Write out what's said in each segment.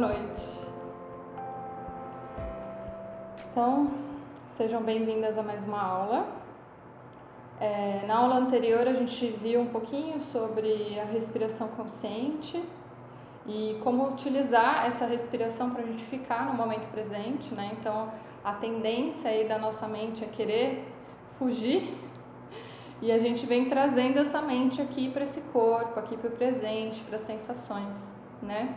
noite. Então, sejam bem-vindas a mais uma aula. Na aula anterior a gente viu um pouquinho sobre a respiração consciente e como utilizar essa respiração para a gente ficar no momento presente, né? Então, a tendência aí da nossa mente é querer fugir e a gente vem trazendo essa mente aqui para esse corpo, aqui para o presente, para as sensações, né?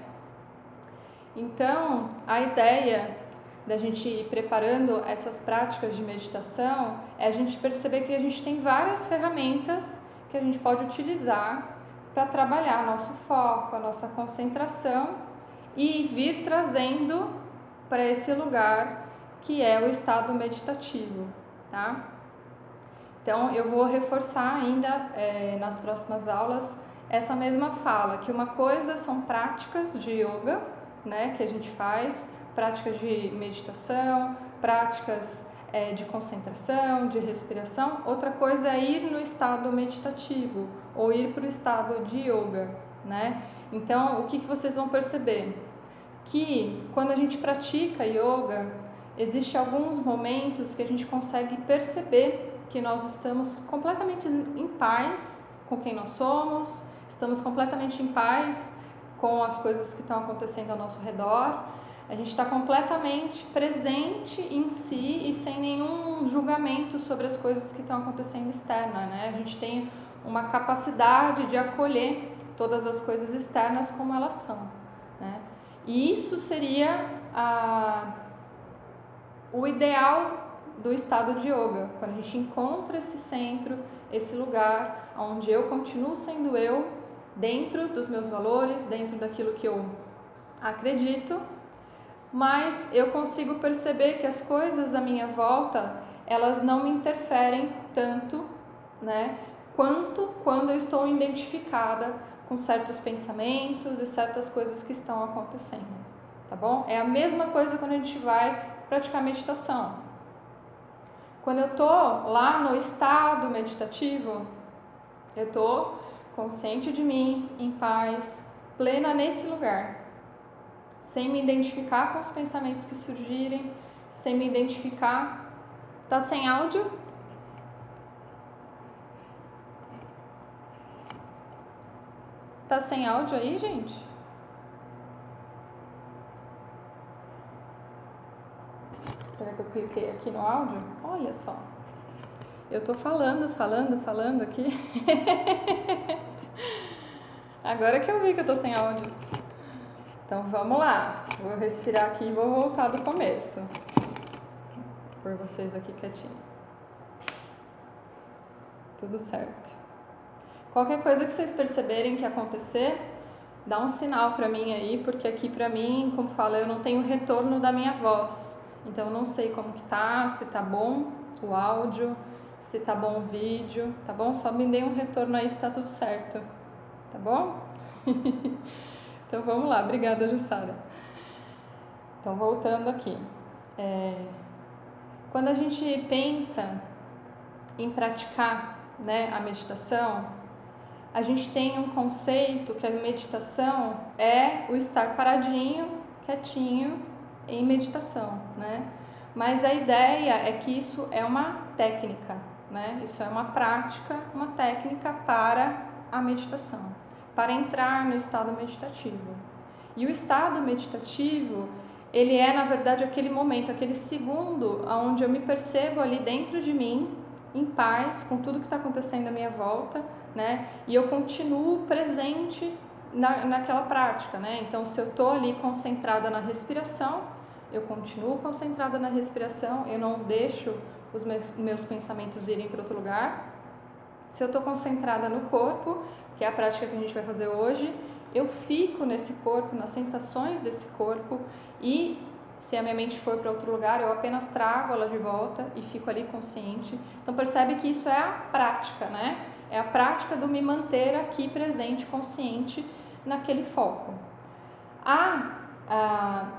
Então, a ideia da gente ir preparando essas práticas de meditação é a gente perceber que a gente tem várias ferramentas que a gente pode utilizar para trabalhar nosso foco, a nossa concentração e vir trazendo para esse lugar que é o estado meditativo, tá? Então, eu vou reforçar ainda nas próximas aulas essa mesma fala, que uma coisa são práticas de yoga, né, que a gente faz, práticas de meditação, práticas de concentração, de respiração. Outra coisa é ir no estado meditativo ou ir para o estado de yoga, né? Então, o que vocês vão perceber? Que quando a gente pratica yoga, existem alguns momentos que a gente consegue perceber que nós estamos completamente em paz com quem nós somos, estamos completamente em paz com as coisas que estão acontecendo ao nosso redor. A gente está completamente presente em si e sem nenhum julgamento sobre as coisas que estão acontecendo externa, né? A gente tem uma capacidade de acolher todas as coisas externas como elas são, né? E isso seria o ideal do estado de yoga, quando a gente encontra esse centro, esse lugar onde eu continuo sendo eu, dentro dos meus valores, dentro daquilo que eu acredito, mas eu consigo perceber que as coisas à minha volta, elas não me interferem tanto, né, quanto quando eu estou identificada com certos pensamentos e certas coisas que estão acontecendo, tá bom? É a mesma coisa quando a gente vai praticar meditação. Quando eu tô lá no estado meditativo, eu tô consciente de mim, em paz, plena nesse lugar, sem me identificar com os pensamentos que surgirem, sem me identificar. Tá sem áudio? Tá sem áudio aí, gente? Será que eu cliquei aqui no áudio? Olha só. Eu tô falando aqui. Agora que eu vi que eu tô sem áudio. Então vamos lá. Vou respirar aqui e vou voltar do começo. Por vocês aqui quietinho. Tudo certo. Qualquer coisa que vocês perceberem que acontecer, dá um sinal pra mim aí, porque aqui pra mim, como fala, eu não tenho retorno da minha voz. Então eu não sei como que tá, se tá bom o áudio, se tá bom o vídeo, tá bom? Só me dê um retorno aí se tá tudo certo, tá bom? Então vamos lá, obrigada, Jussara. Então voltando aqui. Quando a gente pensa em praticar, né, a meditação, a gente tem um conceito que a meditação é o estar paradinho, quietinho, em meditação, né? Mas a ideia é que isso é uma técnica, né? Isso é uma prática, uma técnica para a meditação, para entrar no estado meditativo. E o estado meditativo, ele é, na verdade, aquele momento, aquele segundo onde eu me percebo ali dentro de mim, em paz, com tudo que está acontecendo à minha volta, né? E eu continuo presente naquela prática, né? Então, se eu estou ali concentrada na respiração, eu continuo concentrada na respiração, eu não deixo os meus pensamentos irem para outro lugar. Se eu estou concentrada no corpo, que é a prática que a gente vai fazer hoje, eu fico nesse corpo, nas sensações desse corpo, e se a minha mente for para outro lugar, eu apenas trago ela de volta e fico ali consciente. Então percebe que isso é a prática, né? É a prática do me manter aqui presente, consciente naquele foco.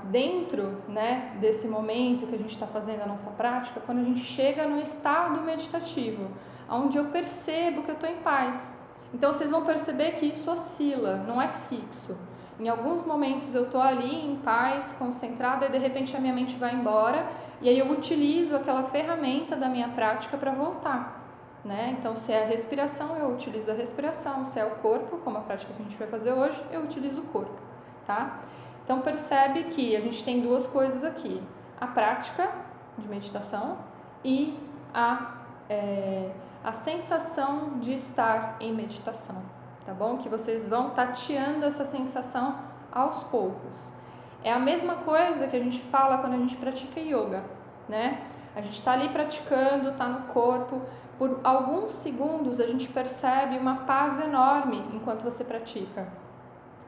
Dentro, né, desse momento que a gente está fazendo a nossa prática, quando a gente chega no estado meditativo, onde eu percebo que eu estou em paz. Então vocês vão perceber que isso oscila, não é fixo. Em alguns momentos eu estou ali em paz, concentrada, e de repente a minha mente vai embora, e aí eu utilizo aquela ferramenta da minha prática para voltar, né? Então, se é a respiração, eu utilizo a respiração. Se é o corpo, como a prática que a gente vai fazer hoje, eu utilizo o corpo, tá? Então, percebe que a gente tem duas coisas aqui: a prática de meditação e a sensação de estar em meditação, tá bom? Que vocês vão tateando essa sensação aos poucos. É a mesma coisa que a gente fala quando a gente pratica yoga, né? A gente está ali praticando, está no corpo, por alguns segundos a gente percebe uma paz enorme enquanto você pratica.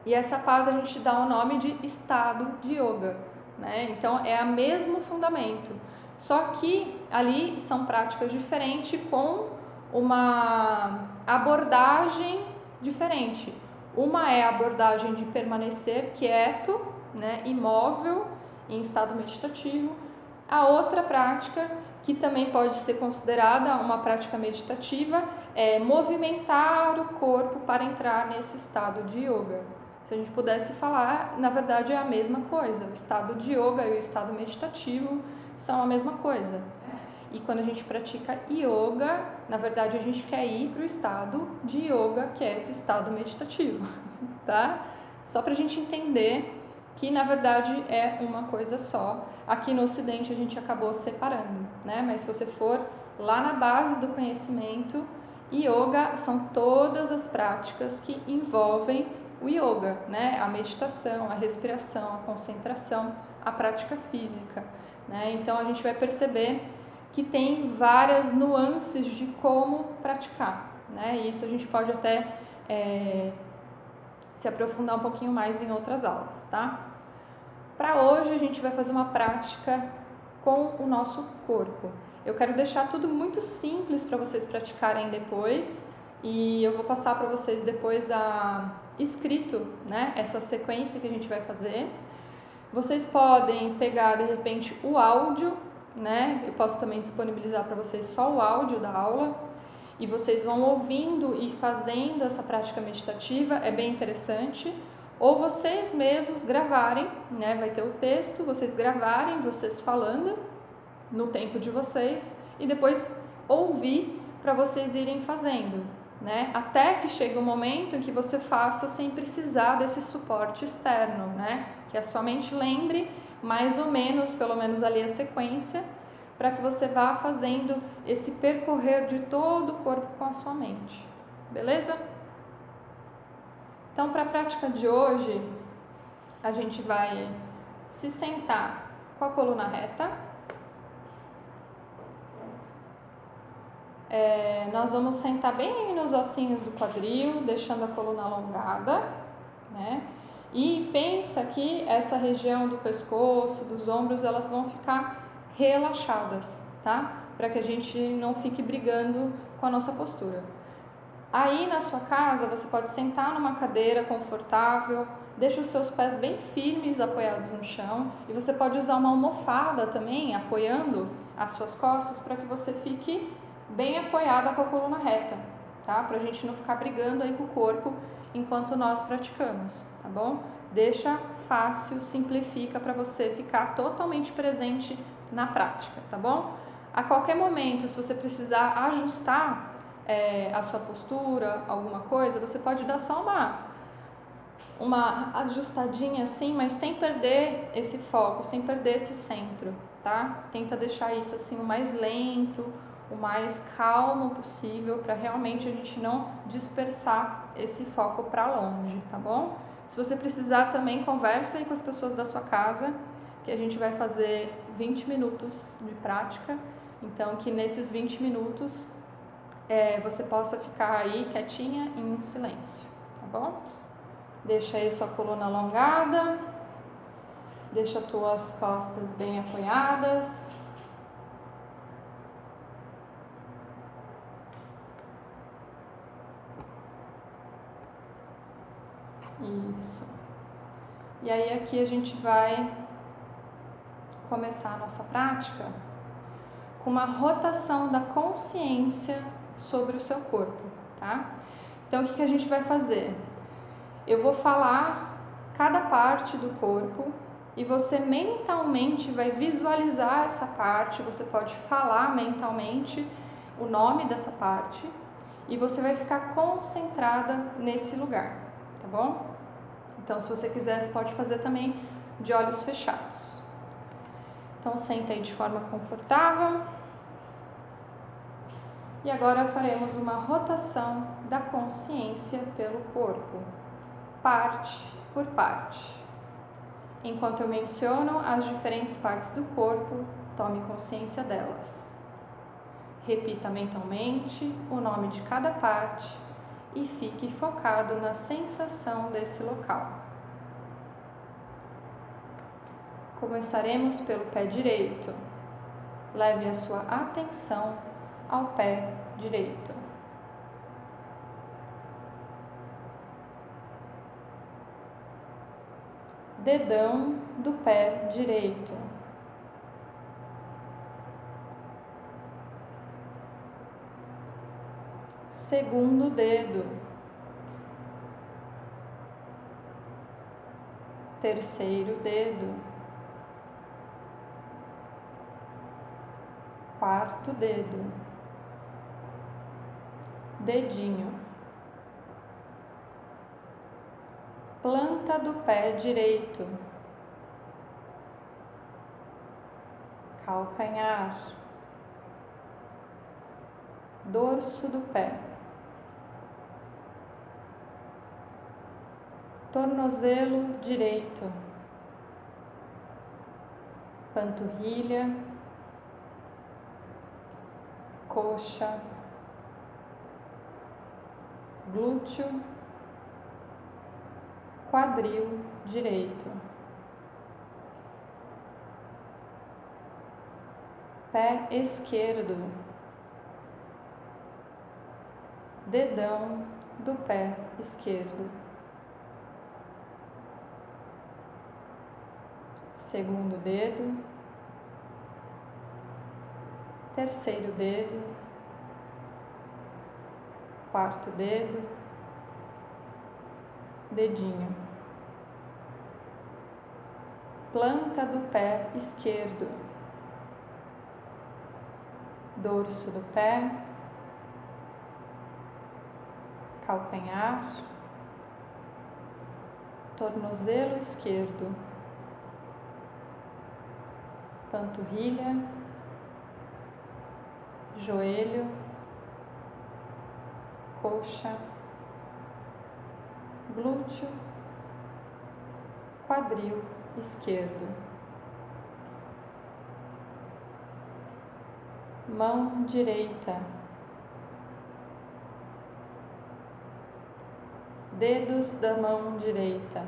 E essa paz a gente dá o nome de estado de yoga, né? Então é o mesmo fundamento, só que ali são práticas diferentes com uma abordagem diferente. Uma é a abordagem de permanecer quieto, né, imóvel, em estado meditativo. A outra prática, que também pode ser considerada uma prática meditativa, é movimentar o corpo para entrar nesse estado de yoga. Se a gente pudesse falar, na verdade é a mesma coisa. O estado de yoga e o estado meditativo são a mesma coisa. E quando a gente pratica yoga, na verdade a gente quer ir para o estado de yoga, que é esse estado meditativo, tá? Só para a gente entender que na verdade é uma coisa só. Aqui no Ocidente a gente acabou separando, né? Mas se você for lá na base do conhecimento, yoga são todas as práticas que envolvem o yoga, né? A meditação, a respiração, a concentração, a prática física, né? Então a gente vai perceber que tem várias nuances de como praticar, né? E isso a gente pode até se aprofundar um pouquinho mais em outras aulas, tá? Para hoje a gente vai fazer uma prática com o nosso corpo. Eu quero deixar tudo muito simples para vocês praticarem depois, e eu vou passar para vocês depois escrito, né, essa sequência que a gente vai fazer. Vocês podem pegar de repente o áudio, né? Eu posso também disponibilizar para vocês só o áudio da aula, e vocês vão ouvindo e fazendo essa prática meditativa, é bem interessante. Ou vocês mesmos gravarem, né? Vai ter o texto, vocês gravarem, vocês falando no tempo de vocês, e depois ouvir para vocês irem fazendo, né? Até que chegue o momento em que você faça sem precisar desse suporte externo, né? Que a sua mente lembre mais ou menos, pelo menos ali a sequência, para que você vá fazendo esse percorrer de todo o corpo com a sua mente, beleza? Então, para a prática de hoje, a gente vai se sentar com a coluna reta. Nós vamos sentar bem nos ossinhos do quadril, deixando a coluna alongada, né? E pensa que essa região do pescoço, dos ombros, elas vão ficar relaxadas, tá? Para que a gente não fique brigando com a nossa postura. Aí na sua casa você pode sentar numa cadeira confortável, deixa os seus pés bem firmes apoiados no chão, e você pode usar uma almofada também apoiando as suas costas para que você fique bem apoiada com a coluna reta, tá? Para a gente não ficar brigando aí com o corpo enquanto nós praticamos, tá bom? Deixa fácil, simplifica para você ficar totalmente presente na prática, tá bom? A qualquer momento, se você precisar ajustar a sua postura, alguma coisa, você pode dar só uma ajustadinha assim, mas sem perder esse foco, sem perder esse centro, tá? Tenta deixar isso assim o mais lento, o mais calmo possível, para realmente a gente não dispersar esse foco para longe, tá bom? Se você precisar também, conversa aí com as pessoas da sua casa, que a gente vai fazer 20 minutos de prática, então que nesses 20 minutos você possa ficar aí quietinha em silêncio, tá bom? Deixa aí sua coluna alongada, deixa as tuas costas bem apoiadas. Isso. E aí aqui a gente vai começar a nossa prática com uma rotação da consciência sobre o seu corpo, tá? Então o que a gente vai fazer? Eu vou falar cada parte do corpo e você mentalmente vai visualizar essa parte. Você pode falar mentalmente o nome dessa parte e você vai ficar concentrada nesse lugar, tá bom? Então, se você quiser, você pode fazer também de olhos fechados. Então, senta aí de forma confortável. E agora faremos uma rotação da consciência pelo corpo, parte por parte. Enquanto eu menciono as diferentes partes do corpo, tome consciência delas. Repita mentalmente o nome de cada parte e fique focado na sensação desse local. Começaremos pelo pé direito. Leve a sua atenção ao pé direito. Dedão do pé direito. Segundo dedo. Terceiro dedo. Quarto dedo. Dedinho. Planta do pé direito. Calcanhar. Dorso do pé. Tornozelo direito. Panturrilha. Coxa. Glúteo. Quadril direito. Pé esquerdo. Dedão do pé esquerdo. Segundo dedo. Terceiro dedo. Quarto dedo. Dedinho. Planta do pé esquerdo. Dorso do pé. Calcanhar. Tornozelo esquerdo. Panturrilha. Joelho. Coxa. Glúteo. Quadril esquerdo. Mão direita. Dedos da mão direita.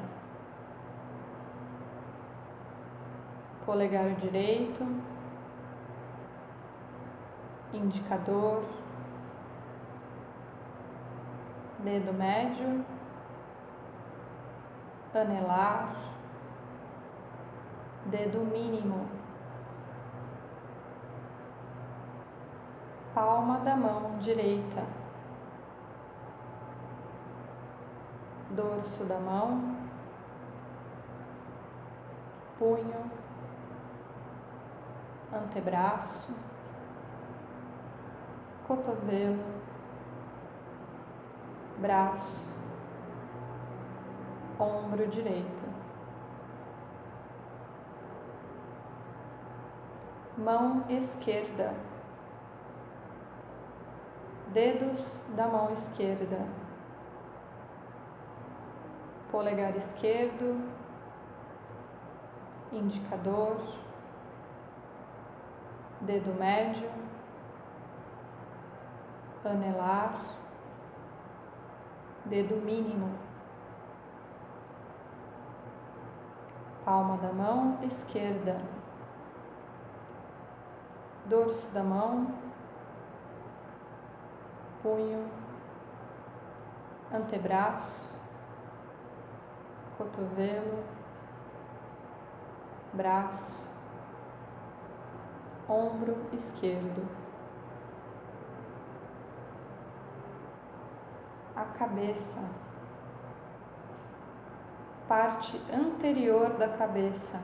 Polegar direito. Indicador. Dedo médio. Anelar. Dedo mínimo. Palma da mão direita. Dorso da mão. Punho. Antebraço. Cotovelo. Braço. Ombro direito. Mão esquerda. Dedos da mão esquerda. Polegar esquerdo. Indicador. Dedo médio. Anelar. Dedo mínimo. Palma da mão esquerda. Dorso da mão. Punho. Antebraço. Cotovelo. Braço. Ombro esquerdo. A cabeça. parte anterior da cabeça,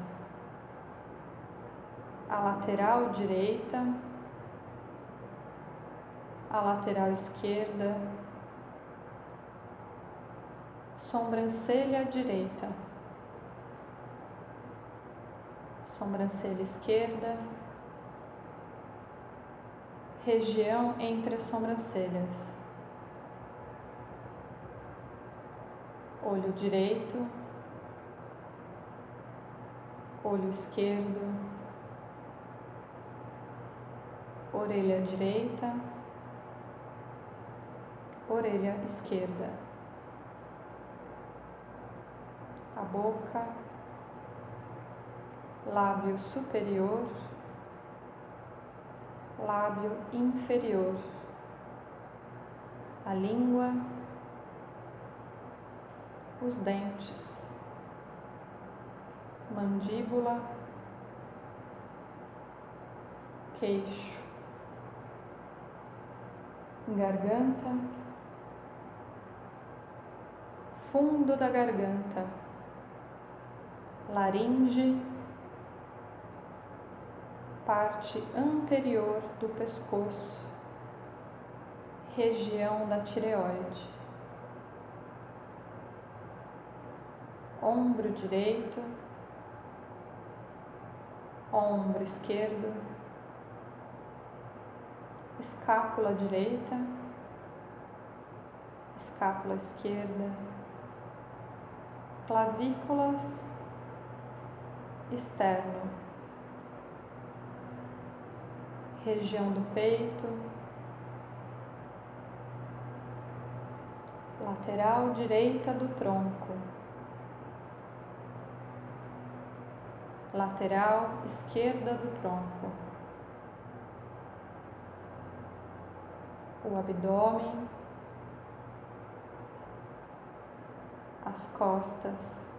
a lateral direita, a lateral esquerda, sobrancelha direita, sobrancelha esquerda, região entre as sobrancelhas, olho direito, olho esquerdo, orelha direita, orelha esquerda, a boca, lábio superior, lábio inferior, a língua, os dentes, mandíbula, queixo, garganta, fundo da garganta, laringe, parte anterior do pescoço, região da tireoide, ombro direito, ombro esquerdo, escápula direita, escápula esquerda, clavículas, externo, região do peito, lateral direita do tronco, lateral esquerda do tronco, o abdômen, as costas,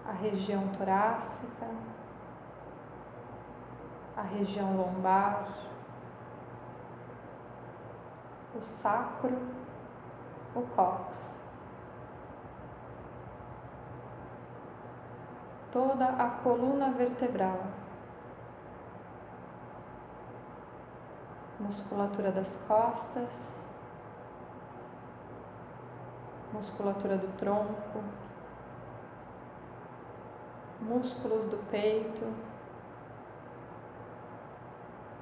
a região torácica, a região lombar, o sacro, o cóccix, toda a coluna vertebral, musculatura das costas, musculatura do tronco, músculos do peito,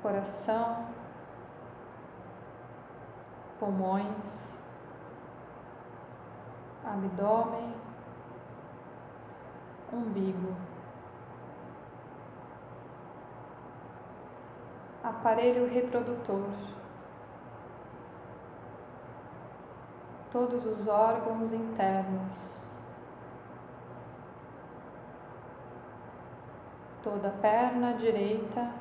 coração, pulmões, abdômen, umbigo, aparelho reprodutor, todos os órgãos internos, toda a perna direita,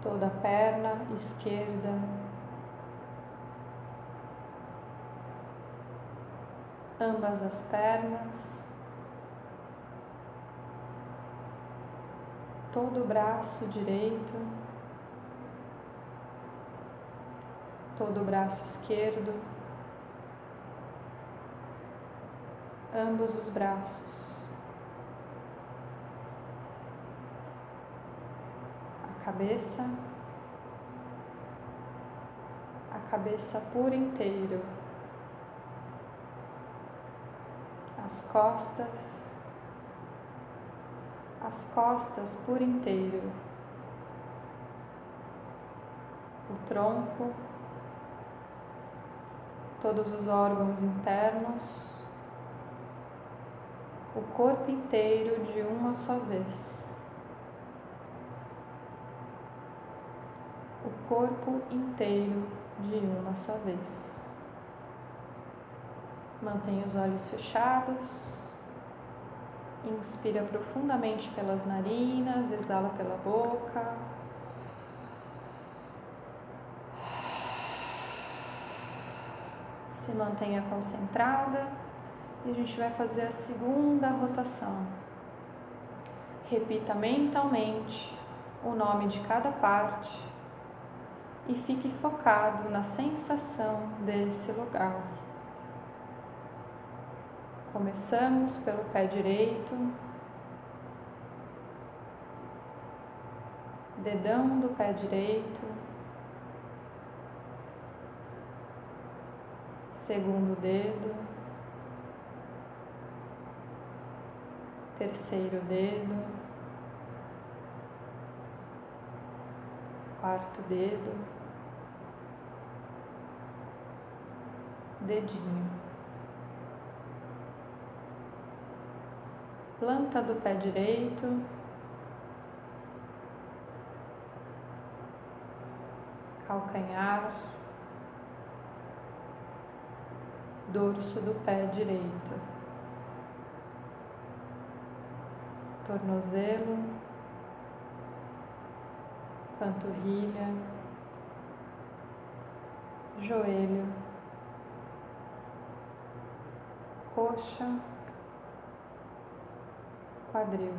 toda a perna esquerda, ambas as pernas, todo o braço direito, todo o braço esquerdo, ambos os braços, a cabeça por inteiro, as costas por inteiro, o tronco, todos os órgãos internos, o corpo inteiro de uma só vez, o corpo inteiro de uma só vez. Mantenha os olhos fechados, inspira profundamente pelas narinas, exala pela boca. Se mantenha concentrada e a gente vai fazer a segunda rotação. Repita mentalmente o nome de cada parte e fique focado na sensação desse lugar. Começamos pelo pé direito, dedão do pé direito, segundo dedo, terceiro dedo, quarto dedo, dedinho. Planta do pé direito, calcanhar, dorso do pé direito, tornozelo, panturrilha, joelho, coxa, quadril.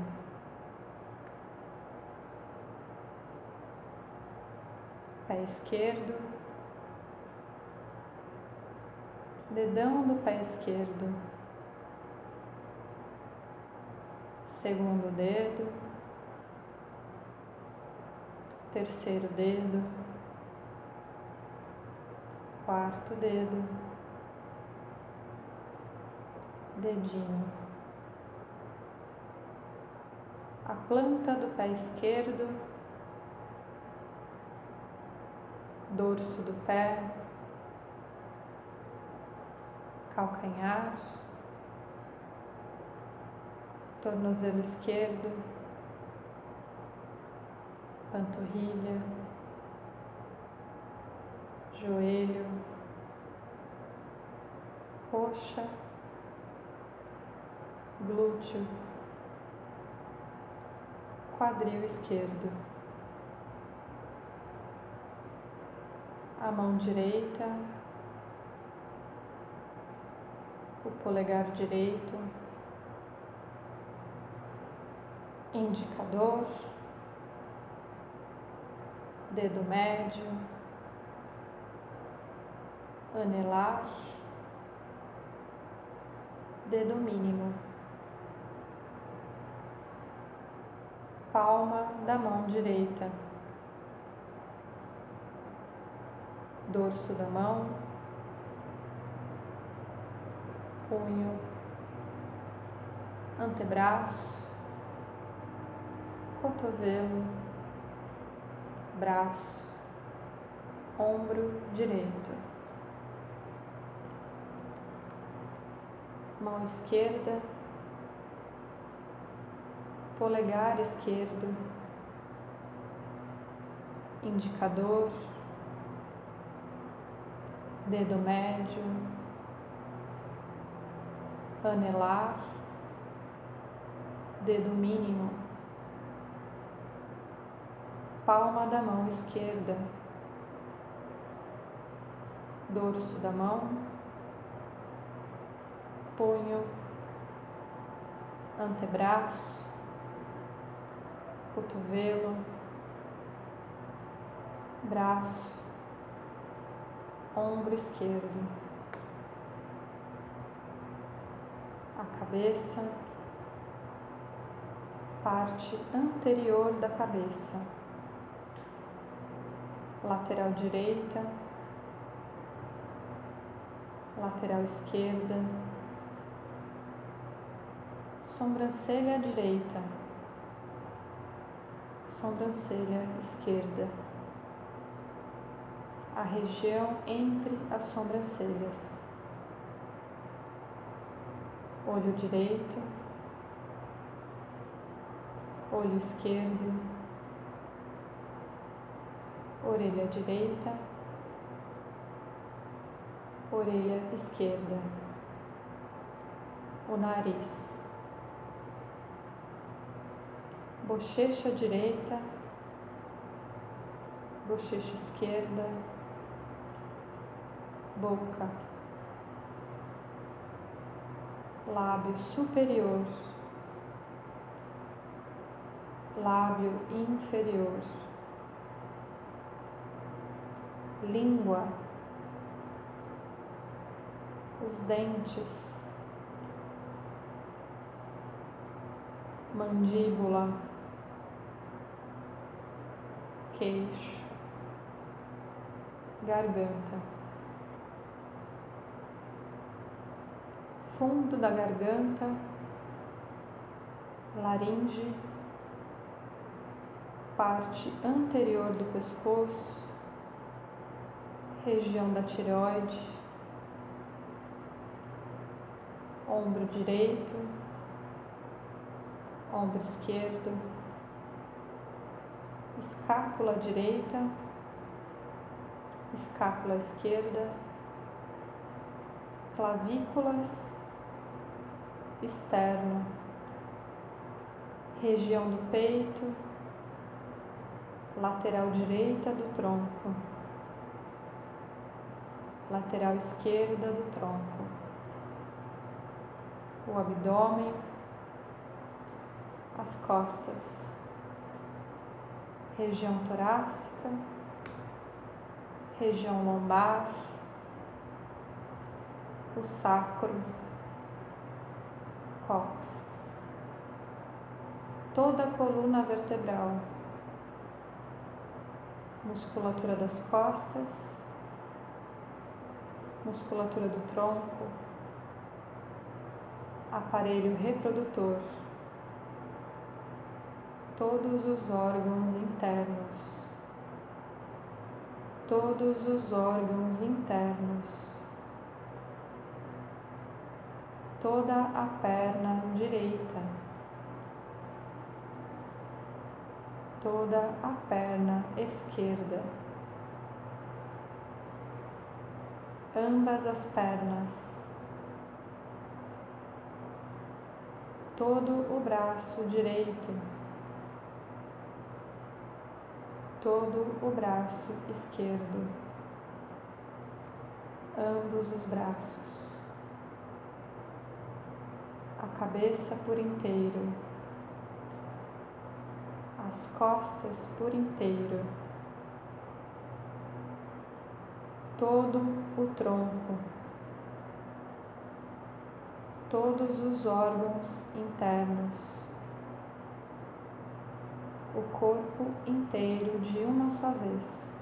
Pé esquerdo, dedão do pé esquerdo, segundo dedo, terceiro dedo, quarto dedo, dedinho. A planta do pé esquerdo, dorso do pé, calcanhar, tornozelo esquerdo, panturrilha, joelho, coxa, glúteo, quadril esquerdo. A mão direita, o polegar direito, indicador, dedo médio, anelar, dedo mínimo, palma da mão direita, dorso da mão, punho, antebraço, cotovelo, braço, ombro direito, mão esquerda, polegar esquerdo, indicador, dedo médio, anelar, dedo mínimo, palma da mão esquerda, dorso da mão, punho, antebraço, cotovelo, braço, ombro esquerdo, a cabeça, parte anterior da cabeça, lateral direita, lateral esquerda, sobrancelha direita, sobrancelha esquerda, a região entre as sobrancelhas, olho direito, olho esquerdo, orelha direita, orelha esquerda, o nariz, bochecha direita, bochecha esquerda, boca, lábio superior, lábio inferior, língua, os dentes, mandíbula, queixo, garganta, fundo da garganta, laringe, parte anterior do pescoço, região da tireoide, ombro direito, ombro esquerdo, escápula direita, escápula esquerda, clavículas, externo, região do peito, lateral direita do tronco, lateral esquerda do tronco, o abdômen, as costas, região torácica, região lombar, o sacro, cóccix, toda a coluna vertebral, musculatura das costas, musculatura do tronco, aparelho reprodutor, todos os órgãos internos, todos os órgãos internos, toda a perna direita, toda a perna esquerda, ambas as pernas, todo o braço direito, todo o braço esquerdo, ambos os braços, a cabeça por inteiro, as costas por inteiro, todo o tronco, todos os órgãos internos, o corpo inteiro de uma só vez,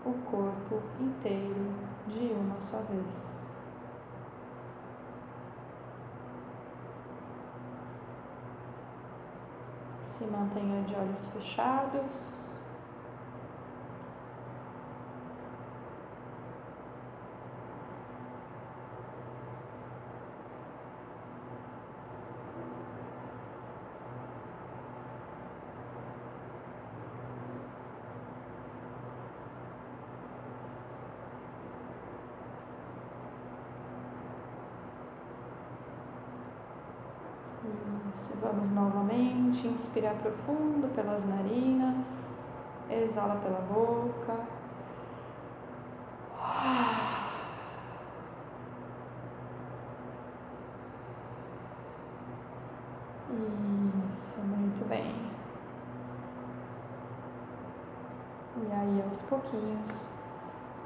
o corpo inteiro de uma só vez. Se mantenha de olhos fechados. Isso, vamos novamente inspirar profundo pelas narinas, exala pela boca. Isso, muito bem. E aí, aos pouquinhos,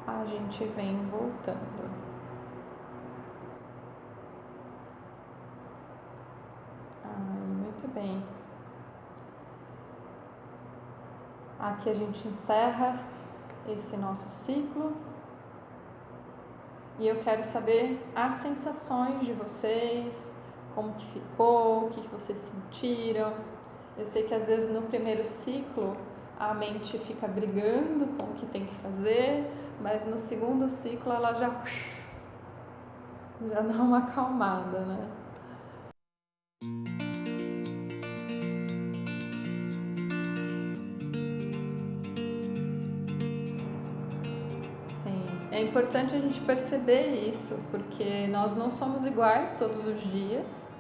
a gente vem voltando. Muito bem. Aqui a gente encerra esse nosso ciclo. E eu quero saber as sensações de vocês, como que ficou, o que vocês sentiram. Eu sei que às vezes no primeiro ciclo a mente fica brigando com o que tem que fazer, mas no segundo ciclo ela já dá uma acalmada, né? É importante a gente perceber isso, porque nós não somos iguais todos os dias.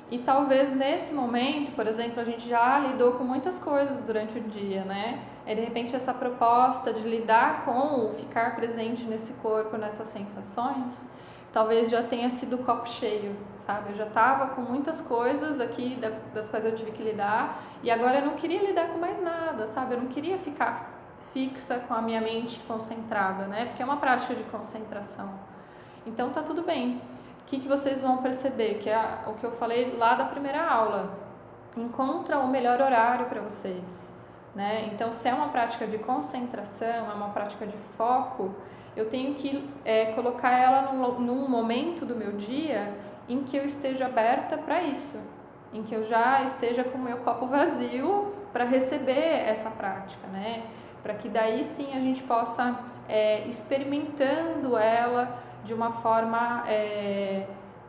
E talvez nesse momento, por exemplo, a gente já lidou com muitas coisas durante o dia, né? E de repente essa proposta de lidar com o ficar presente nesse corpo, nessas sensações, talvez já tenha sido o copo cheio, sabe? Eu já estava com muitas coisas aqui das quais eu tive que lidar e agora eu não queria lidar com mais nada, sabe? Eu não queria ficar fixa, com a minha mente concentrada, né? Porque é uma prática de concentração. Então tá tudo bem. O que vocês vão perceber? Que é o que eu falei lá da primeira aula. Encontra o melhor horário para vocês, né? Então, se é uma prática de concentração, é uma prática de foco, eu tenho que colocar ela num momento do meu dia em que eu esteja aberta para isso, em que eu já esteja com o meu copo vazio para receber essa prática, né? Para que daí sim a gente possa experimentando ela de uma forma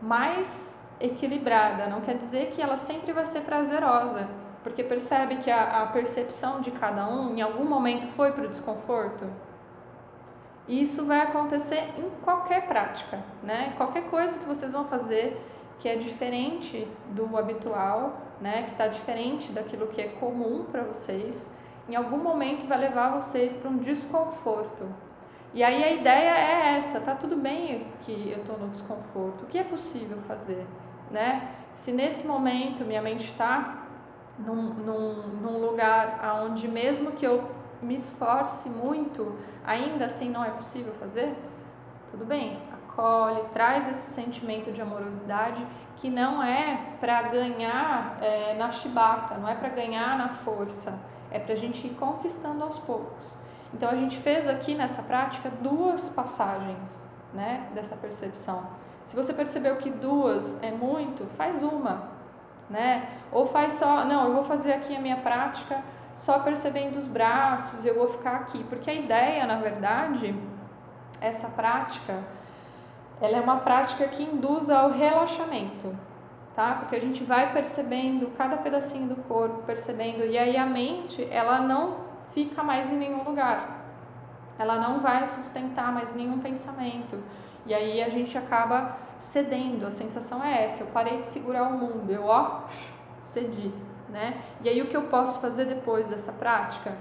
mais equilibrada. Não quer dizer que ela sempre vai ser prazerosa, porque percebe que a percepção de cada um em algum momento foi para o desconforto. E isso vai acontecer em qualquer prática, né? Qualquer coisa que vocês vão fazer que é diferente do habitual, né? Que está diferente daquilo que é comum para vocês, em algum momento vai levar vocês para um desconforto. E aí a ideia é essa, tá tudo bem que eu estou no desconforto, o que é possível fazer, né? Se nesse momento minha mente está num lugar onde mesmo que eu me esforce muito, ainda assim não é possível fazer, tudo bem, acolhe, traz esse sentimento de amorosidade que não é para ganhar na chibata, não é para ganhar na força, é para a gente ir conquistando aos poucos. Então a gente fez aqui nessa prática 2 passagens, né, dessa percepção. Se você percebeu que 2 é muito, faz uma, né? Ou faz só, não, eu vou fazer aqui a minha prática só percebendo os braços, eu vou ficar aqui, porque a ideia, na verdade, essa prática, ela é uma prática que induz ao relaxamento, tá? Porque a gente vai percebendo cada pedacinho do corpo, percebendo, e aí a mente, ela não fica mais em nenhum lugar, ela não vai sustentar mais nenhum pensamento, e aí a gente acaba cedendo, a sensação é essa, eu parei de segurar o mundo, eu cedi, né? E aí o que eu posso fazer depois dessa prática?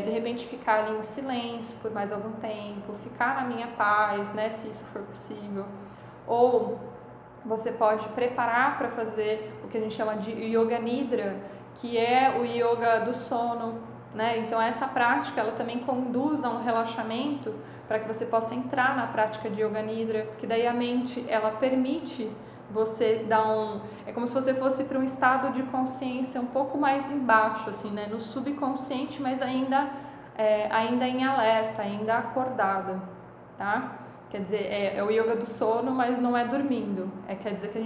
De repente ficar ali em silêncio por mais algum tempo, ficar na minha paz, né, se isso for possível, ou você pode preparar para fazer o que a gente chama de Yoga Nidra, que é o yoga do sono, né? Então essa prática ela também conduz a um relaxamento para que você possa entrar na prática de Yoga Nidra, porque daí a mente ela permite você dar é como se você fosse para um estado de consciência um pouco mais embaixo, assim, né? No subconsciente, mas ainda em alerta, ainda acordada, tá? Quer dizer, é o yoga do sono, mas não é dormindo. Quer dizer que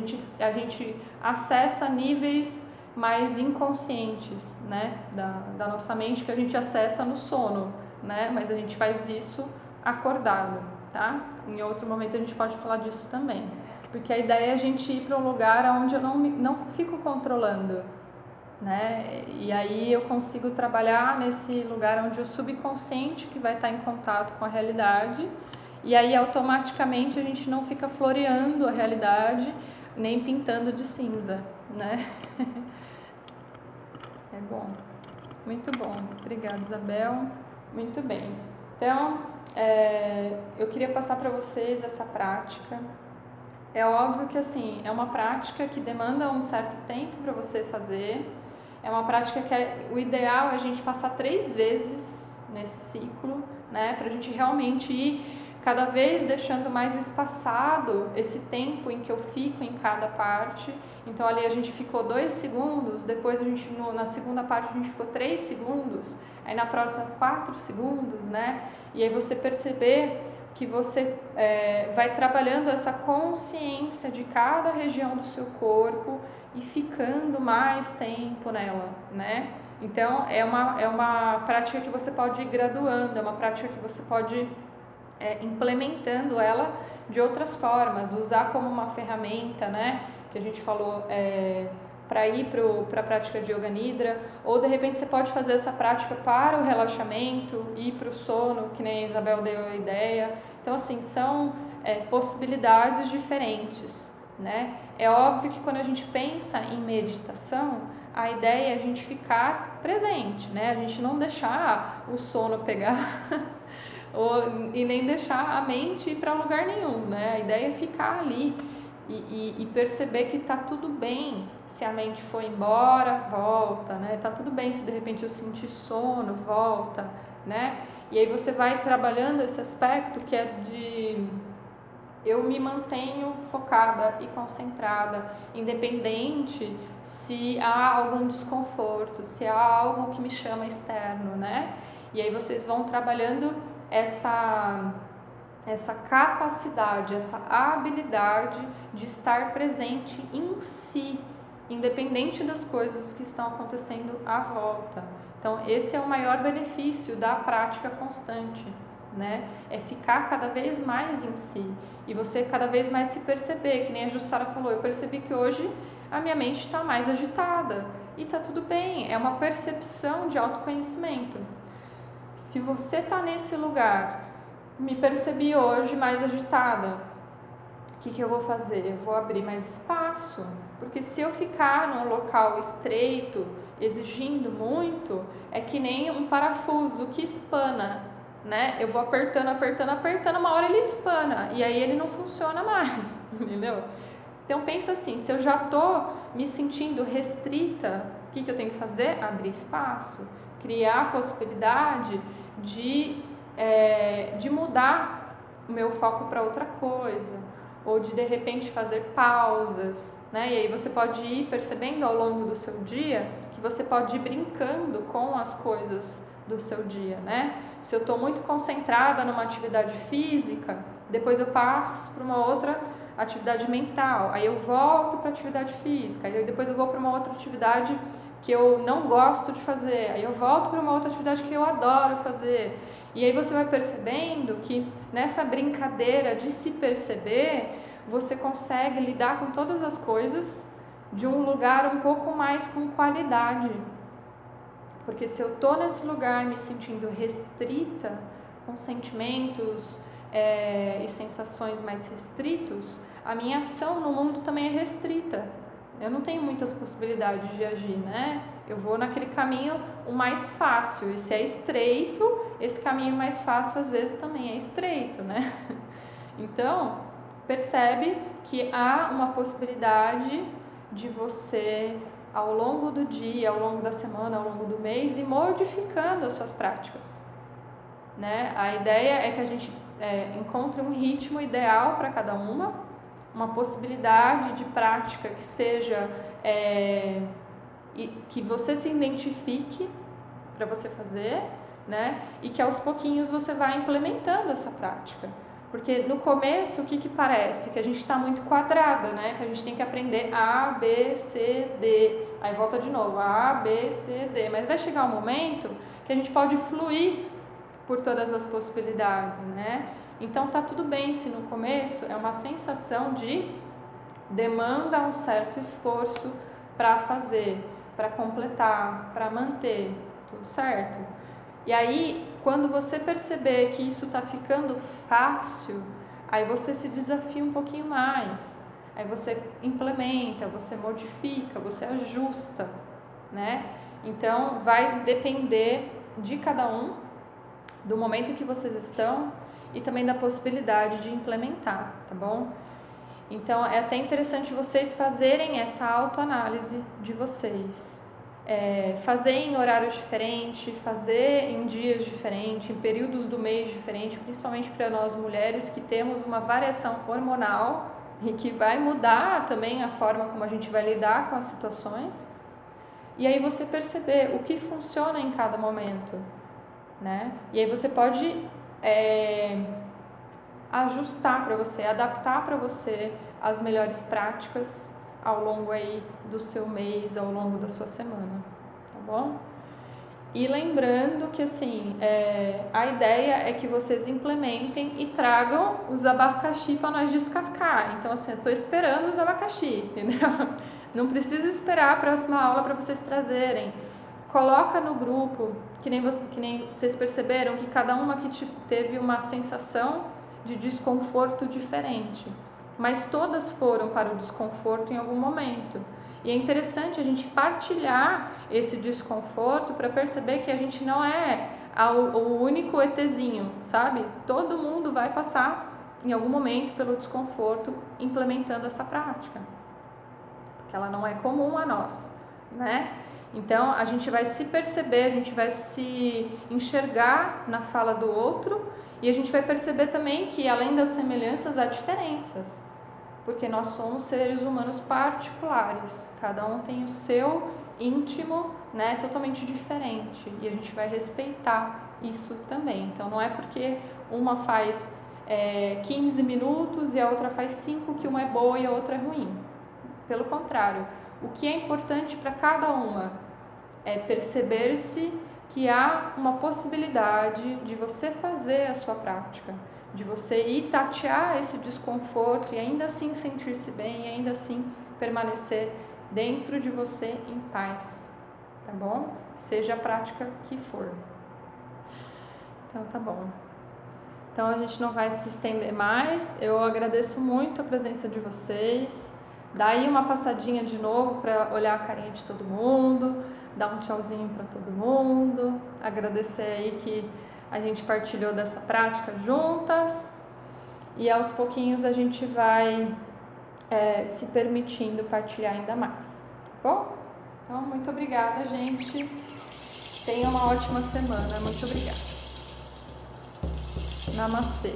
a gente acessa níveis mais inconscientes, né? Da nossa mente, que a gente acessa no sono, né? Mas a gente faz isso acordado, tá? Em outro momento a gente pode falar disso também. Porque a ideia é a gente ir para um lugar onde eu não fico controlando, né? E aí eu consigo trabalhar nesse lugar onde o subconsciente que vai estar em contato com a realidade, e aí automaticamente a gente não fica floreando a realidade, nem pintando de cinza, né? É bom. Muito bom. Obrigada, Isabel. Muito bem. Então, eu queria passar para vocês essa prática. É óbvio que assim, é uma prática que demanda um certo tempo para você fazer. É uma prática que o ideal é a gente passar 3 vezes nesse ciclo, né? Para a gente realmente ir cada vez deixando mais espaçado esse tempo em que eu fico em cada parte. Então ali a gente ficou 2 segundos, depois a gente na segunda parte a gente ficou 3 segundos, aí na próxima 4 segundos, né? E aí você perceber que você vai trabalhando essa consciência de cada região do seu corpo e ficando mais tempo nela, né? Então é uma prática que você pode ir graduando, é uma prática que você pode implementando ela de outras formas, usar como uma ferramenta, né? Que a gente falou para ir para a prática de Yoga Nidra, ou de repente você pode fazer essa prática para o relaxamento, ir para o sono, que nem a Isabel deu a ideia. Então, assim, são possibilidades diferentes, né? É óbvio que quando a gente pensa em meditação, a ideia é a gente ficar presente, né? A gente não deixar o sono pegar e nem deixar a mente ir para lugar nenhum, né? A ideia é ficar ali e perceber que tá tudo bem se a mente for embora, volta, né? Tá tudo bem se de repente eu sentir sono, volta. né? E aí você vai trabalhando esse aspecto que é de eu me mantenho focada e concentrada, independente se há algum desconforto, se há algo que me chama externo, né? E aí vocês vão trabalhando essa capacidade, essa habilidade de estar presente em si, independente das coisas que estão acontecendo à volta. Então, esse é o maior benefício da prática constante, né? É ficar cada vez mais em si e você cada vez mais se perceber, que nem a Jussara falou, eu percebi que hoje a minha mente está mais agitada e tá tudo bem, é uma percepção de autoconhecimento. Se você está nesse lugar, me percebi hoje mais agitada, o que eu vou fazer? Eu vou abrir mais espaço, porque se eu ficar num local estreito, exigindo muito, é que nem um parafuso que espana, né? Eu vou apertando, uma hora ele espana e aí ele não funciona mais, entendeu? Então pensa assim, se eu já tô me sentindo restrita, o que eu tenho que fazer? Abrir espaço, criar a possibilidade de mudar o meu foco para outra coisa, ou de repente fazer pausas, né? E aí você pode ir percebendo ao longo do seu dia que você pode ir brincando com as coisas do seu dia, né? Se eu estou muito concentrada numa atividade física, depois eu passo para uma outra atividade mental, aí eu volto para a atividade física, aí depois eu vou para uma outra atividade que eu não gosto de fazer, aí eu volto para uma outra atividade que eu adoro fazer. E aí você vai percebendo que nessa brincadeira de se perceber, você consegue lidar com todas as coisas de um lugar um pouco mais com qualidade. Porque se eu tô nesse lugar me sentindo restrita, com sentimentos e sensações mais restritos, a minha ação no mundo também é restrita. Eu não tenho muitas possibilidades de agir, né? Eu vou naquele caminho o mais fácil. E se é estreito, esse caminho mais fácil às vezes também é estreito, né? Então, percebe que há uma possibilidade de você, ao longo do dia, ao longo da semana, ao longo do mês, ir modificando as suas práticas, né? A ideia é que a gente encontre um ritmo ideal para cada uma possibilidade de prática que seja que você se identifique para você fazer, né? E que aos pouquinhos você vai implementando essa prática. Porque no começo, o que parece? Que a gente está muito quadrada, né? Que a gente tem que aprender A, B, C, D. Aí volta de novo, A, B, C, D. Mas vai chegar um momento que a gente pode fluir por todas as possibilidades, né? Então tá tudo bem se no começo é uma sensação de demanda um certo esforço para fazer, para completar, para manter, tudo certo? E aí, quando você perceber que isso está ficando fácil, aí você se desafia um pouquinho mais, aí você implementa, você modifica, você ajusta, né? Então, vai depender de cada um, do momento que vocês estão e também da possibilidade de implementar, tá bom? Então, é até interessante vocês fazerem essa autoanálise de vocês. Fazer em horários diferentes, fazer em dias diferentes, em períodos do mês diferentes, principalmente para nós mulheres que temos uma variação hormonal e que vai mudar também a forma como a gente vai lidar com as situações. E aí você perceber o que funciona em cada momento, né? E aí você pode ajustar para você, adaptar para você as melhores práticas ao longo aí do seu mês, ao longo da sua semana, tá bom? E lembrando que assim, a ideia é que vocês implementem e tragam os abacaxi para nós descascar. Então assim, eu tô esperando os abacaxi, entendeu? Não precisa esperar a próxima aula para vocês trazerem. Coloca no grupo, que nem vocês perceberam que cada uma aqui teve uma sensação de desconforto diferente. Mas todas foram para o desconforto em algum momento. E é interessante a gente partilhar esse desconforto para perceber que a gente não é o único ETzinho, sabe? Todo mundo vai passar em algum momento pelo desconforto implementando essa prática. Porque ela não é comum a nós, né? Então, a gente vai se perceber, a gente vai se enxergar na fala do outro e a gente vai perceber também que, além das semelhanças, há diferenças, porque nós somos seres humanos particulares, cada um tem o seu íntimo, né, totalmente diferente, e a gente vai respeitar isso também. Então, não é porque uma faz 15 minutos e a outra faz 5 que uma é boa e a outra é ruim. Pelo contrário, o que é importante para cada uma é perceber-se que há uma possibilidade de você fazer a sua prática, de você ir tatear esse desconforto e ainda assim sentir-se bem, e ainda assim permanecer dentro de você em paz, tá bom? Seja a prática que for. Então tá bom. Então a gente não vai se estender mais. Eu agradeço muito a presença de vocês. Dá aí uma passadinha de novo para olhar a carinha de todo mundo, dar um tchauzinho para todo mundo, agradecer aí que a gente partilhou dessa prática juntas e aos pouquinhos a gente vai se permitindo partilhar ainda mais, tá bom? Então, muito obrigada, gente. Tenha uma ótima semana. Muito obrigada. Namastê.